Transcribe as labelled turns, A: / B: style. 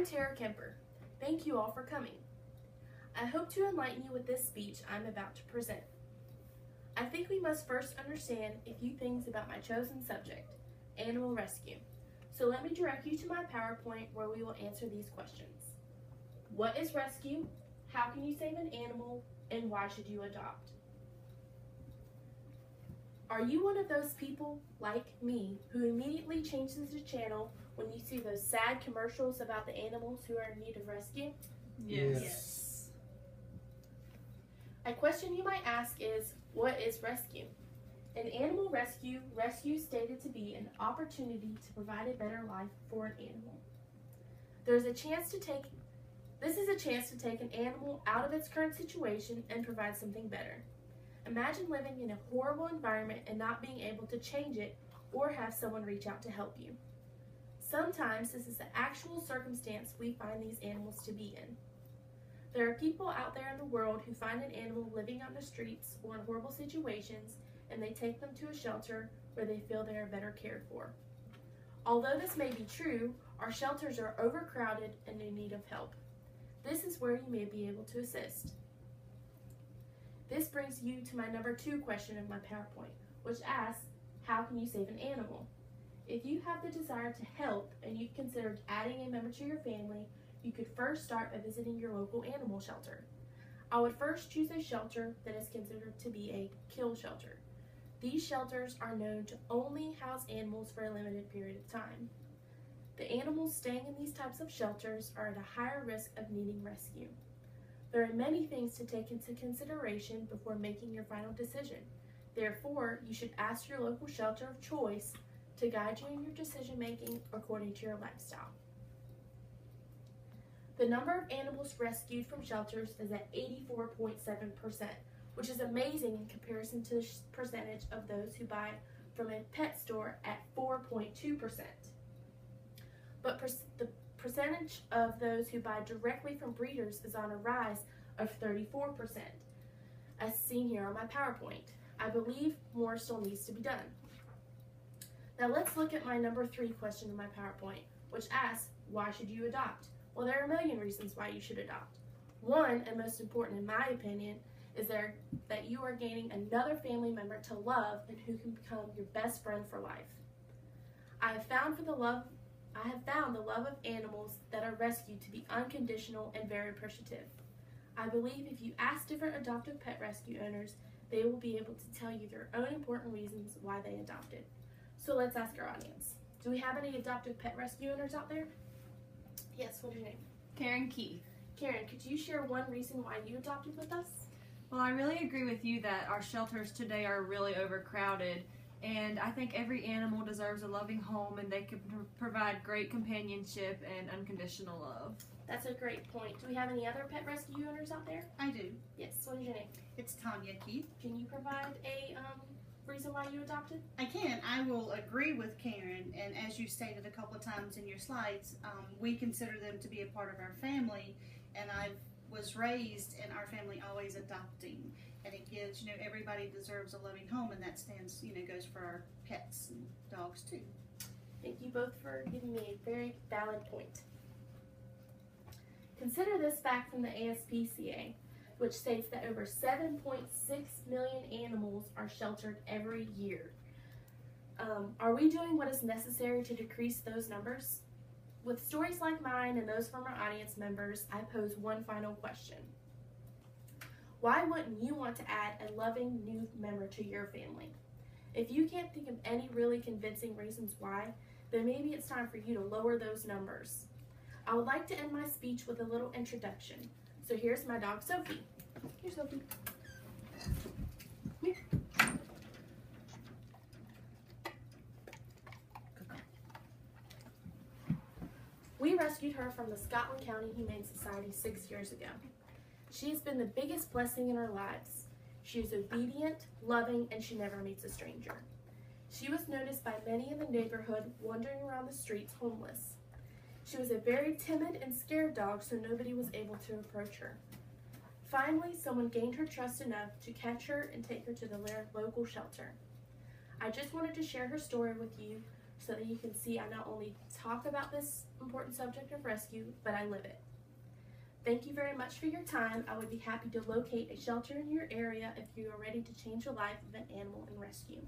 A: I'm Tara Kemper. Thank you all for coming. I hope to enlighten you with this speech I'm about to present. I think we must first understand a few things about my chosen subject, animal rescue. So let me direct you to my PowerPoint where we will answer these questions. What is rescue? How can you save an animal? And why should you adopt? Are you one of those people, like me, who immediately changes the channel when you see those sad commercials about the animals who are in need of rescue?
B: Yes.
A: A question you might ask is, what is rescue? In animal rescue, rescue is stated to be an opportunity to provide a better life for an animal. This is a chance to take an animal out of its current situation and provide something better. Imagine living in a horrible environment and not being able to change it or have someone reach out to help you. Sometimes this is the actual circumstance we find these animals to be in. There are people out there in the world who find an animal living on the streets or in horrible situations, and they take them to a shelter where they feel they are better cared for. Although this may be true, our shelters are overcrowded and in need of help. This is where you may be able to assist. This brings you to my number 2 question of my PowerPoint, which asks, how can you save an animal? If you have the desire to help and you've considered adding a member to your family, you could first start by visiting your local animal shelter. I would first choose a shelter that is considered to be a kill shelter. These shelters are known to only house animals for a limited period of time. The animals staying in these types of shelters are at a higher risk of needing rescue. There are many things to take into consideration before making your final decision. Therefore, you should ask your local shelter of choice to guide you in your decision making according to your lifestyle. The number of animals rescued from shelters is at 84.7%, which is amazing in comparison to the percentage of those who buy from a pet store at 4.2%. But the percentage of those who buy directly from breeders is on a rise of 34%, as seen here on my PowerPoint. I believe more still needs to be done. Now let's look at my number 3 question in my PowerPoint, which asks, why should you adopt? Well, there are a million reasons why you should adopt. One, and most important in my opinion, is that you are gaining another family member to love and who can become your best friend for life. I have found the love of animals that are rescued to be unconditional and very appreciative. I believe if you ask different adoptive pet rescue owners, they will be able to tell you their own important reasons why they adopted. So let's ask our audience. Do we have any adoptive pet rescue owners out there? Yes, what's your name?
B: Karen Keith.
A: Karen, could you share one reason why you adopted with us?
B: Well, I really agree with you that our shelters today are really overcrowded, and I think every animal deserves a loving home and they can provide great companionship and unconditional love.
A: That's a great point. Do we have any other pet rescue owners out there?
C: I do.
A: Yes, what is your name?
C: It's Tanya Keith.
A: Can you provide a reason why you adopted?
C: I can. I will agree with Karen, and as you stated a couple of times in your slides, we consider them to be a part of our family, and I was raised in our family always adopting, and it gives, everybody deserves a loving home, and that stands, goes for our pets and dogs too.
A: Thank you both for giving me a very valid point. Consider this fact from the ASPCA, which states that over 7.6 million animals are sheltered every year. Are we doing what is necessary to decrease those numbers? With stories like mine and those from our audience members, I pose one final question. Why wouldn't you want to add a loving new member to your family? If you can't think of any really convincing reasons why, then maybe it's time for you to lower those numbers. I would like to end my speech with a little introduction. So here's my dog, Sophie. Here, Sophie. Here. We rescued her from the Scotland County Humane Society 6 years ago. She has been the biggest blessing in our lives. She is obedient, loving, and she never meets a stranger. She was noticed by many in the neighborhood wandering around the streets homeless. She was a very timid and scared dog, so nobody was able to approach her. Finally, someone gained her trust enough to catch her and take her to the local shelter. I just wanted to share her story with you so that you can see I not only talk about this important subject of rescue, but I live it. Thank you very much for your time. I would be happy to locate a shelter in your area if you are ready to change the life of an animal in rescue.